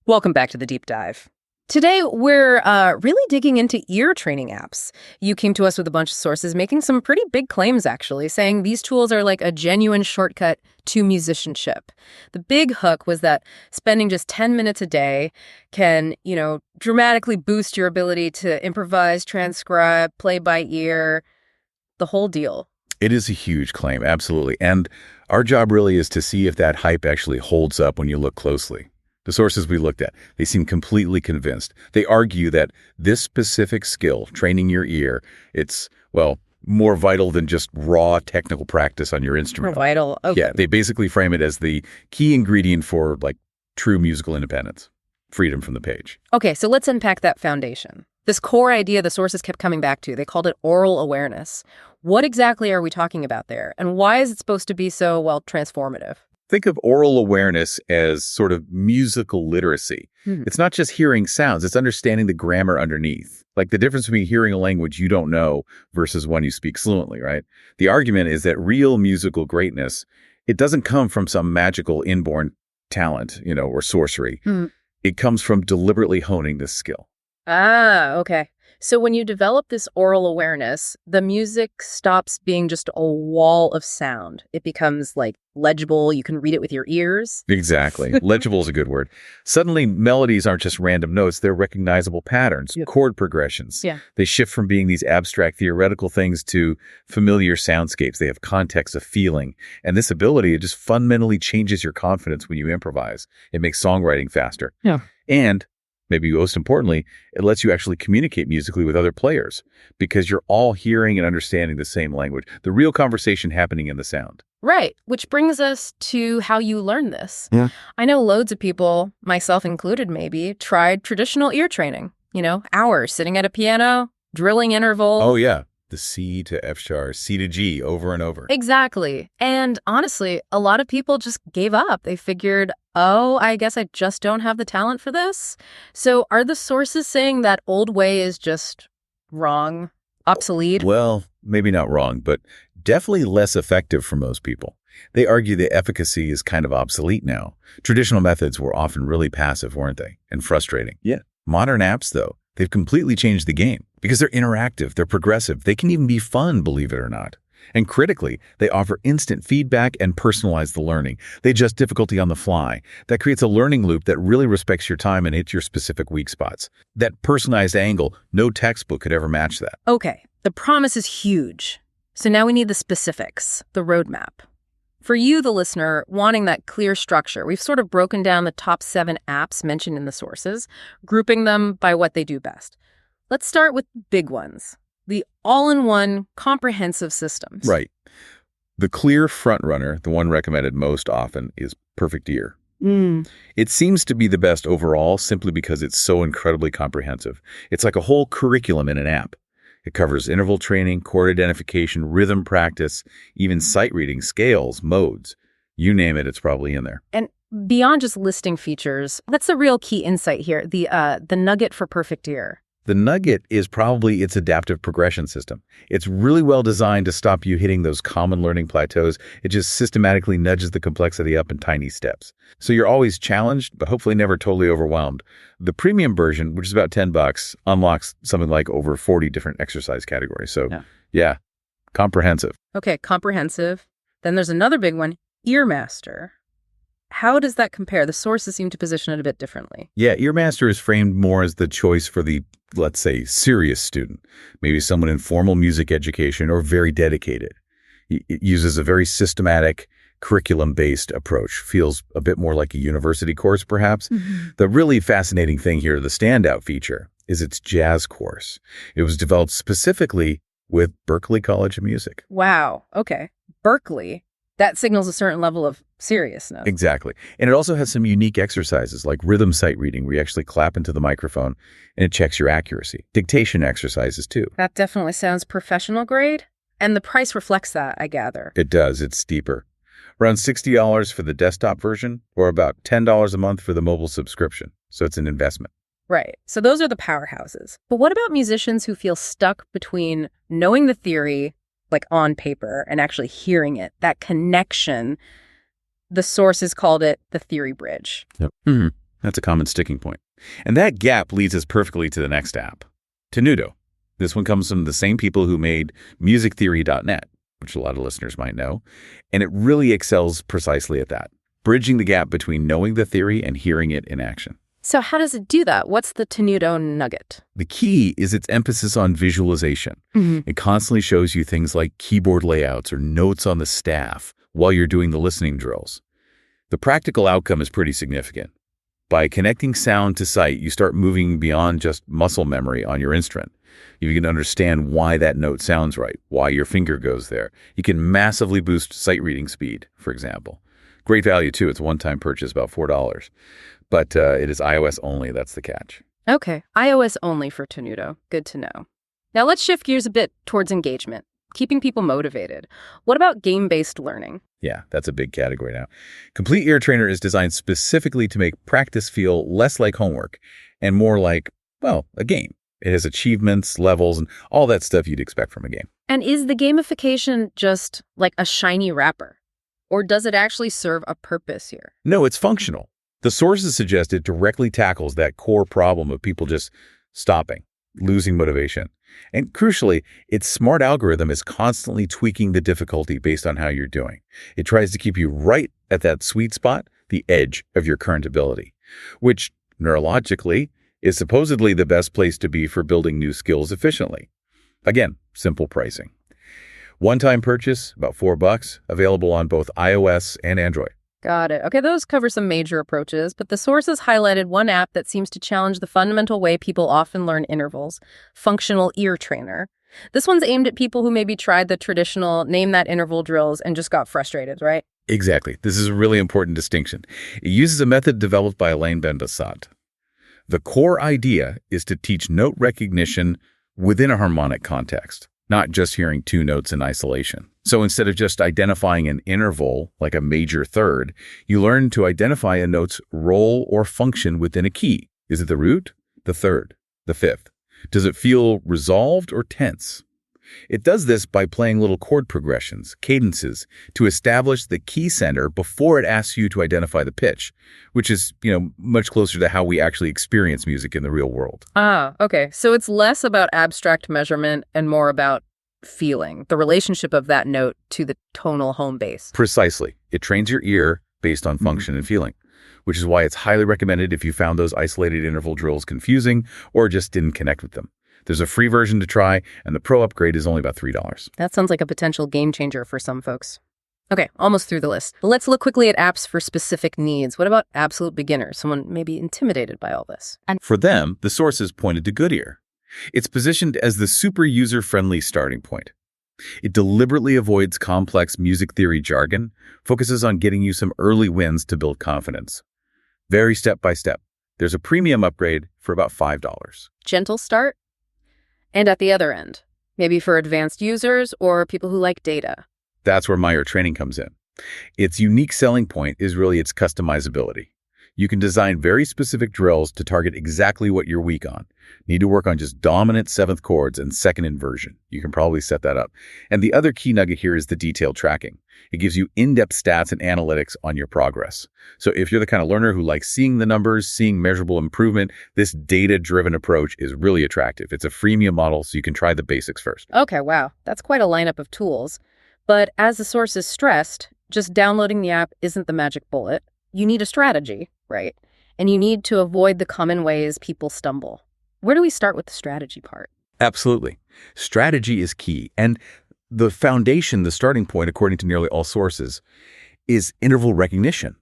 Welcome back to the Deep Dive. Today, we're really digging into ear training apps. You came to us with a bunch of sources making some pretty big claims, actually, saying these tools are like a genuine shortcut to musicianship. The big hook was that spending just 10 minutes a day can, dramatically boost your ability to improvise, transcribe, play by ear, the whole deal. It is a huge claim, absolutely. And our job really is to see if that hype actually holds up when you look closely. The sources we looked at, they seem completely convinced. They argue that this specific skill, training your ear, it's, more vital than just raw technical practice on your instrument. More vital, okay. Yeah, they basically frame it as the key ingredient for, true musical independence, freedom from the page. Okay, so let's unpack that foundation. This core idea the sources kept coming back to, they called it oral awareness. What exactly are we talking about there? And why is it supposed to be so, transformative? Think of oral awareness as sort of musical literacy. It's not just hearing sounds, it's understanding the grammar underneath. Like the difference between hearing a language you don't know versus one you speak fluently, right? The argument is that real musical greatness, it doesn't come from some magical inborn talent, or sorcery. It comes from deliberately honing this skill. Ah, okay. So when you develop this oral awareness, the music stops being just a wall of sound. It becomes legible. You can read it with your ears. Exactly. Legible is a good word. Suddenly, melodies aren't just random notes. They're recognizable patterns, chord progressions. Yeah. They shift from being these abstract theoretical things to familiar soundscapes. They have context of feeling. And this ability, it just fundamentally changes your confidence when you improvise. It makes songwriting faster. Yeah. And maybe most importantly, it lets you actually communicate musically with other players because you're all hearing and understanding the same language, the real conversation happening in the sound. Right, which brings us to how you learn this. Yeah. I know loads of people, myself included maybe, tried traditional ear training. Hours sitting at a piano, drilling intervals. Oh, yeah. The C to F sharp, C to G over and over. Exactly. And honestly, a lot of people just gave up. They figured, I guess I just don't have the talent for this. So are the sources saying that old way is just wrong, obsolete? Well, maybe not wrong, but definitely less effective for most people. They argue the efficacy is kind of obsolete now. Traditional methods were often really passive, weren't they? And frustrating. Yeah. Modern apps, though, they've completely changed the game because they're interactive, they're progressive, they can even be fun, believe it or not. And critically, they offer instant feedback and personalize the learning. They adjust difficulty on the fly. That creates a learning loop that really respects your time and hits your specific weak spots. That personalized angle, no textbook could ever match that. Okay, the promise is huge. So now we need the specifics, the roadmap. For you, the listener, wanting that clear structure, we've sort of broken down the top 7 apps mentioned in the sources, grouping them by what they do best. Let's start with the big ones, the all-in-one comprehensive systems. Right. The clear frontrunner, the one recommended most often, is Perfect Ear. It seems to be the best overall simply because it's so incredibly comprehensive. It's like a whole curriculum in an app. It covers interval training, chord identification, rhythm practice, even sight reading, scales, modes. You name it, it's probably in there. And beyond just listing features, that's the real key insight here, the nugget for Perfect Ear. The nugget is probably its adaptive progression system. It's really well designed to stop you hitting those common learning plateaus. It just systematically nudges the complexity up in tiny steps. So you're always challenged, but hopefully never totally overwhelmed. The premium version, which is about $10, unlocks something like over 40 different exercise categories. So yeah, comprehensive. Okay, comprehensive. Then there's another big one, Earmaster. How does that compare? The sources seem to position it a bit differently. Yeah, Earmaster is framed more as the choice for the, let's say, serious student, maybe someone in formal music education or very dedicated. It uses a very systematic, curriculum-based approach, feels a bit more like a university course, perhaps. The really fascinating thing here, the standout feature, is its jazz course. It was developed specifically with Berklee College of Music. Wow, okay. Berklee. That signals a certain level of seriousness. Exactly. And it also has some unique exercises like rhythm sight reading where you actually clap into the microphone and it checks your accuracy. Dictation exercises too. That definitely sounds professional grade. And the price reflects that, I gather. It does. It's steeper. Around $60 for the desktop version or about $10 a month for the mobile subscription. So it's an investment. Right. So those are the powerhouses. But what about musicians who feel stuck between knowing the theory on paper and actually hearing it, that connection? The sources called it the theory bridge. Yep. That's a common sticking point. And that gap leads us perfectly to the next app, Tenuto. This one comes from the same people who made musictheory.net, which a lot of listeners might know, and it really excels precisely at that, bridging the gap between knowing the theory and hearing it in action. So how does it do that? What's the Tenuto nugget? The key is its emphasis on visualization. It constantly shows you things like keyboard layouts or notes on the staff while you're doing the listening drills. The practical outcome is pretty significant. By connecting sound to sight, you start moving beyond just muscle memory on your instrument. You can understand why that note sounds right, why your finger goes there. You can massively boost sight reading speed, for example. Great value, too. It's a one-time purchase, about $4. But it is iOS only. That's the catch. Okay, iOS only for Tenuto. Good to know. Now let's shift gears a bit towards engagement, keeping people motivated. What about game-based learning? Yeah, that's a big category now. Complete Ear Trainer is designed specifically to make practice feel less like homework and more like, well, a game. It has achievements, levels, and all that stuff you'd expect from a game. And is the gamification just like a shiny wrapper? Or does it actually serve a purpose here? No, it's functional. The sources suggest it directly tackles that core problem of people just stopping, losing motivation. And crucially, its smart algorithm is constantly tweaking the difficulty based on how you're doing. It tries to keep you right at that sweet spot, the edge of your current ability, which neurologically is supposedly the best place to be for building new skills efficiently. Again, simple pricing. One-time purchase, about $4, available on both iOS and Android. Got it. Okay, those cover some major approaches, but the sources highlighted one app that seems to challenge the fundamental way people often learn intervals, Functional Ear Trainer. This one's aimed at people who maybe tried the traditional name that interval drills and just got frustrated, right? Exactly. This is a really important distinction. It uses a method developed by Alain Ben-Bassat. The core idea is to teach note recognition within a harmonic context, not just hearing two notes in isolation. So instead of just identifying an interval, like a major third, you learn to identify a note's role or function within a key. Is it the root, the third, the fifth? Does it feel resolved or tense? It does this by playing little chord progressions, cadences, to establish the key center before it asks you to identify the pitch, which is, much closer to how we actually experience music in the real world. Ah, okay. So it's less about abstract measurement and more about feeling, the relationship of that note to the tonal home base. Precisely. It trains your ear based on function and feeling, which is why it's highly recommended if you found those isolated interval drills confusing or just didn't connect with them. There's a free version to try, and the pro upgrade is only about $3. That sounds like a potential game changer for some folks. Okay, almost through the list. Let's look quickly at apps for specific needs. What about absolute beginners, someone maybe intimidated by all this? And for them, the sources pointed to Goodyear. It's positioned as the super user-friendly starting point. It deliberately avoids complex music theory jargon, focuses on getting you some early wins to build confidence. Very step-by-step. There's a premium upgrade for about $5. Gentle start? And at the other end, maybe for advanced users or people who like data. That's where my Ear Training comes in. Its unique selling point is really its customizability. You can design very specific drills to target exactly what you're weak on. Need to work on just dominant seventh chords and second inversion. You can probably set that up. And the other key nugget here is the detailed tracking. It gives you in-depth stats and analytics on your progress. So if you're the kind of learner who likes seeing the numbers, seeing measurable improvement, this data-driven approach is really attractive. It's a freemium model, so you can try the basics first. Okay, wow. That's quite a lineup of tools. But as the source is stressed, just downloading the app isn't the magic bullet. You need a strategy, right? And you need to avoid the common ways people stumble. Where do we start with the strategy part? Absolutely. Strategy is key. And the foundation, the starting point, according to nearly all sources, is interval recognition.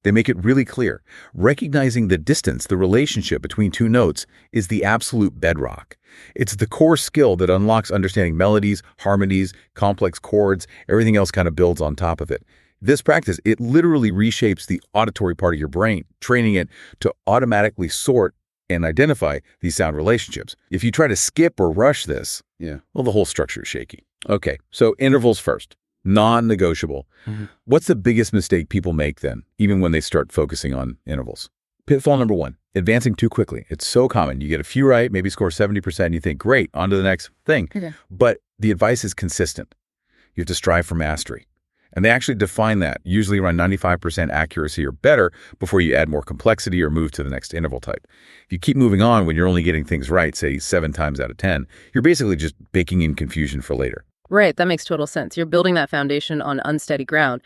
They make it really clear. Recognizing the distance, the relationship between two notes, is the absolute bedrock. It's the core skill that unlocks understanding melodies, harmonies, complex chords. Everything else kind of builds on top of it. This practice, it literally reshapes the auditory part of your brain, training it to automatically sort and identify these sound relationships. If you try to skip or rush this, well, the whole structure is shaky. Okay, so intervals first, non-negotiable. What's the biggest mistake people make then, even when they start focusing on intervals? Pitfall number one, advancing too quickly. It's so common. You get a few right, maybe score 70%, and you think, great, on to the next thing. Okay. But the advice is consistent. You have to strive for mastery. And they actually define that, usually around 95% accuracy or better, before you add more complexity or move to the next interval type. If you keep moving on when you're only getting things right, say 7 times out of 10, you're basically just baking in confusion for later. Right, that makes total sense. You're building that foundation on unsteady ground.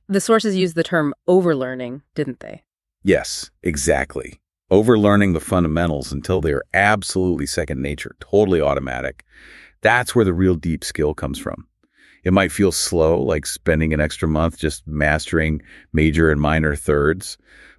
The sources used the term overlearning, didn't they? Yes, exactly. Overlearning the fundamentals until they are absolutely second nature, totally automatic. That's where the real deep skill comes from. It might feel slow, like spending an extra month just mastering major and minor thirds,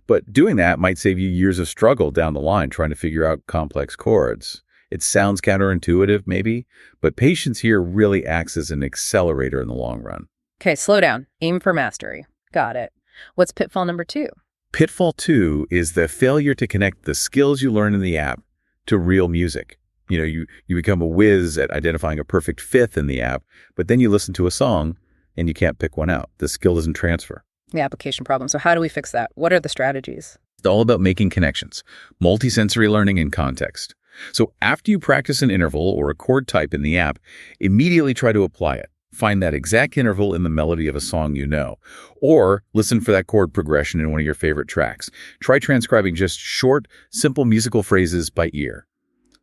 but doing that might save you years of struggle down the line trying to figure out complex chords. It sounds counterintuitive, maybe, but patience here really acts as an accelerator in the long run. Okay, slow down. Aim for mastery. Got it. What's pitfall number 2? Pitfall 2 is the failure to connect the skills you learn in the app to real music. You become a whiz at identifying a perfect fifth in the app, but then you listen to a song and you can't pick one out. The skill doesn't transfer. The application problem. So how do we fix that? What are the strategies? It's all about making connections, multisensory learning and context. So after you practice an interval or a chord type in the app, immediately try to apply it. Find that exact interval in the melody of a song you know, or listen for that chord progression in one of your favorite tracks. Try transcribing just short, simple musical phrases by ear.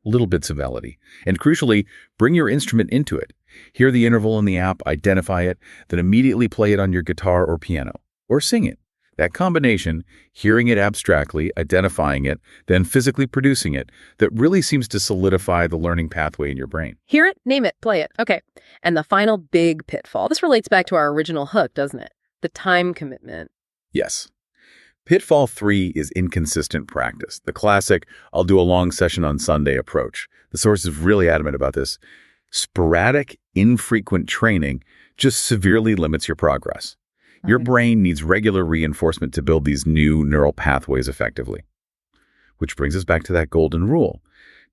Little bits of melody. And crucially, bring your instrument into it. Hear the interval in the app, identify it, then immediately play it on your guitar or piano, or sing it. That combination, hearing it abstractly, identifying it, then physically producing it, that really seems to solidify the learning pathway in your brain. Hear it, name it, play it. Okay. And the final big pitfall. This relates back to our original hook, doesn't it? The time commitment. Yes. Pitfall 3 is inconsistent practice, the classic, I'll do a long session on Sunday approach. The source is really adamant about this. Sporadic, infrequent training just severely limits your progress. Your brain needs regular reinforcement to build these new neural pathways effectively. Which brings us back to that golden rule.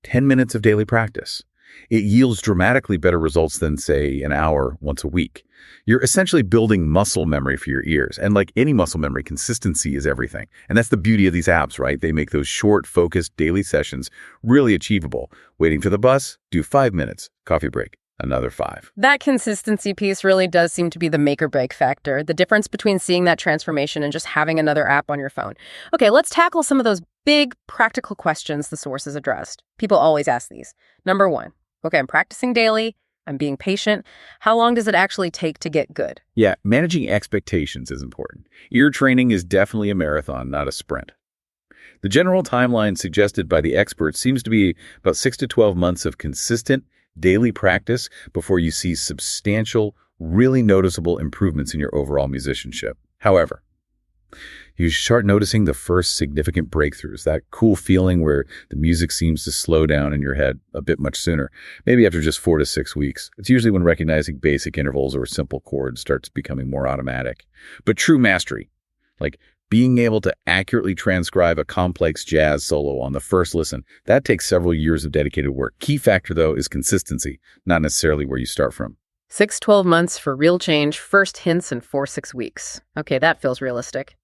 10 minutes of daily practice. It yields dramatically better results than, say, an hour once a week. You're essentially building muscle memory for your ears. And like any muscle memory, consistency is everything. And that's the beauty of these apps, right? They make those short, focused daily sessions really achievable. Waiting for the bus, do 5 minutes. Coffee break, another 5. That consistency piece really does seem to be the make or break factor, the difference between seeing that transformation and just having another app on your phone. Okay, let's tackle some of those big practical questions the source has addressed. People always ask these. Number 1, okay, I'm practicing daily. I'm being patient. How long does it actually take to get good? Yeah, managing expectations is important. Ear training is definitely a marathon, not a sprint. The general timeline suggested by the experts seems to be about 6 to 12 months of consistent daily practice before you see substantial, really noticeable improvements in your overall musicianship. However, you start noticing the first significant breakthroughs, that cool feeling where the music seems to slow down in your head a bit much sooner, maybe after just 4 to 6 weeks. It's usually when recognizing basic intervals or simple chords starts becoming more automatic. But true mastery, like being able to accurately transcribe a complex jazz solo on the first listen, that takes several years of dedicated work. Key factor, though, is consistency, not necessarily where you start from. 6-12 months for real change, first hints in 4-6 weeks. Okay, that feels realistic.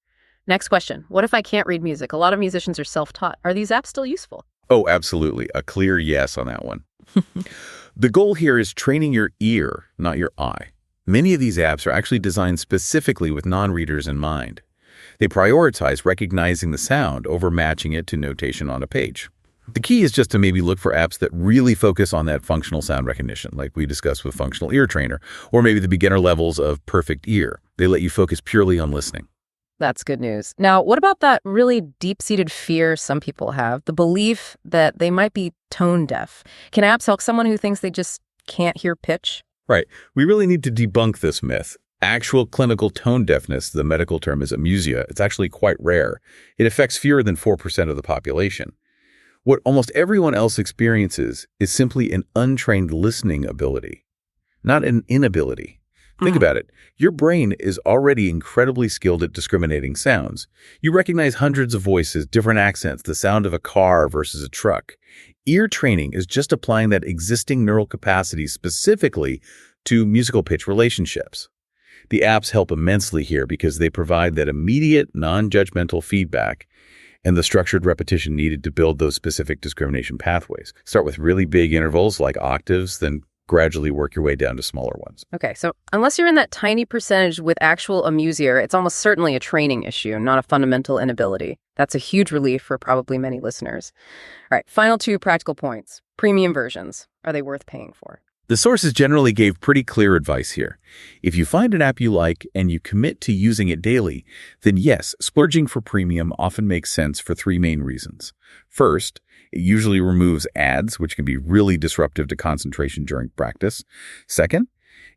Next question. What if I can't read music? A lot of musicians are self-taught. Are these apps still useful? Oh, absolutely. A clear yes on that one. The goal here is training your ear, not your eye. Many of these apps are actually designed specifically with non-readers in mind. They prioritize recognizing the sound over matching it to notation on a page. The key is just to maybe look for apps that really focus on that functional sound recognition, like we discussed with Functional Ear Trainer, or maybe the beginner levels of Perfect Ear. They let you focus purely on listening. That's good news. Now, what about that really deep-seated fear some people have, the belief that they might be tone deaf? Can apps help someone who thinks they just can't hear pitch? Right. We really need to debunk this myth. Actual clinical tone deafness, the medical term is amusia, it's actually quite rare. It affects fewer than 4% of the population. What almost everyone else experiences is simply an untrained listening ability, not an inability. Think about it. Your brain is already incredibly skilled at discriminating sounds. You recognize hundreds of voices, different accents, the sound of a car versus a truck. Ear training is just applying that existing neural capacity specifically to musical pitch relationships. The apps help immensely here because they provide that immediate, non-judgmental feedback and the structured repetition needed to build those specific discrimination pathways. Start with really big intervals like octaves, then Gradually work your way down to smaller ones. Okay, so unless you're in that tiny percentage with actual amusier, it's almost certainly a training issue, not a fundamental inability. That's a huge relief for probably many listeners. All right, final two practical points. Premium versions. Are they worth paying for? The sources generally gave pretty clear advice here. If you find an app you like and you commit to using it daily, then yes, splurging for premium often makes sense for three main reasons. First, it usually removes ads, which can be really disruptive to concentration during practice. Second,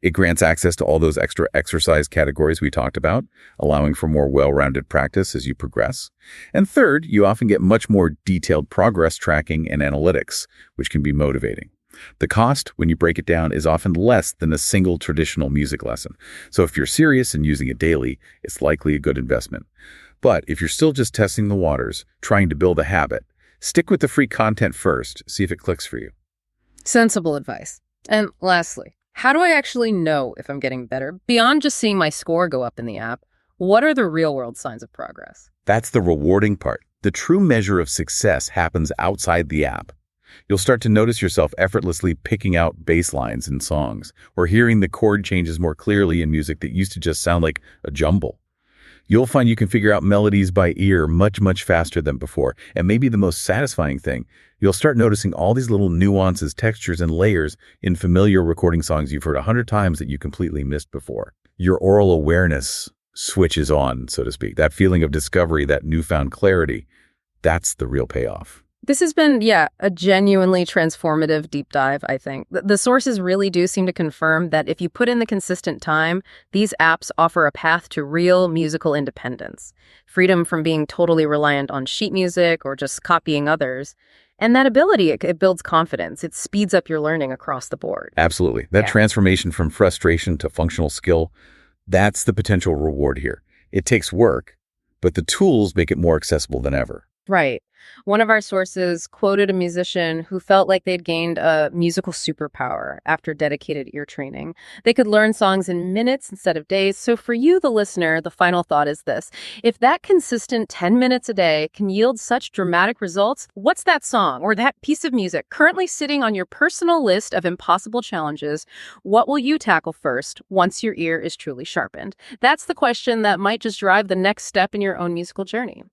it grants access to all those extra exercise categories we talked about, allowing for more well-rounded practice as you progress. And third, you often get much more detailed progress tracking and analytics, which can be motivating. The cost, when you break it down, is often less than a single traditional music lesson. So if you're serious and using it daily, it's likely a good investment. But if you're still just testing the waters, trying to build a habit, stick with the free content first, see if it clicks for you. Sensible advice. And lastly, how do I actually know if I'm getting better? Beyond just seeing my score go up in the app, what are the real-world signs of progress? That's the rewarding part. The true measure of success happens outside the app. You'll start to notice yourself effortlessly picking out bass lines in songs, or hearing the chord changes more clearly in music that used to just sound like a jumble. You'll find you can figure out melodies by ear much, much faster than before. And maybe the most satisfying thing, you'll start noticing all these little nuances, textures, and layers in familiar recording songs you've heard 100 times that you completely missed before. Your aural awareness switches on, so to speak. That feeling of discovery, that newfound clarity, that's the real payoff. This has been, a genuinely transformative deep dive, I think. The sources really do seem to confirm that if you put in the consistent time, these apps offer a path to real musical independence, freedom from being totally reliant on sheet music or just copying others. And that ability, it builds confidence. It speeds up your learning across the board. Absolutely. That transformation from frustration to functional skill, that's the potential reward here. It takes work, but the tools make it more accessible than ever. Right. One of our sources quoted a musician who felt like they'd gained a musical superpower after dedicated ear training. They could learn songs in minutes instead of days. So for you, the listener, the final thought is this. If that consistent 10 minutes a day can yield such dramatic results, what's that song or that piece of music currently sitting on your personal list of impossible challenges? What will you tackle first once your ear is truly sharpened? That's the question that might just drive the next step in your own musical journey.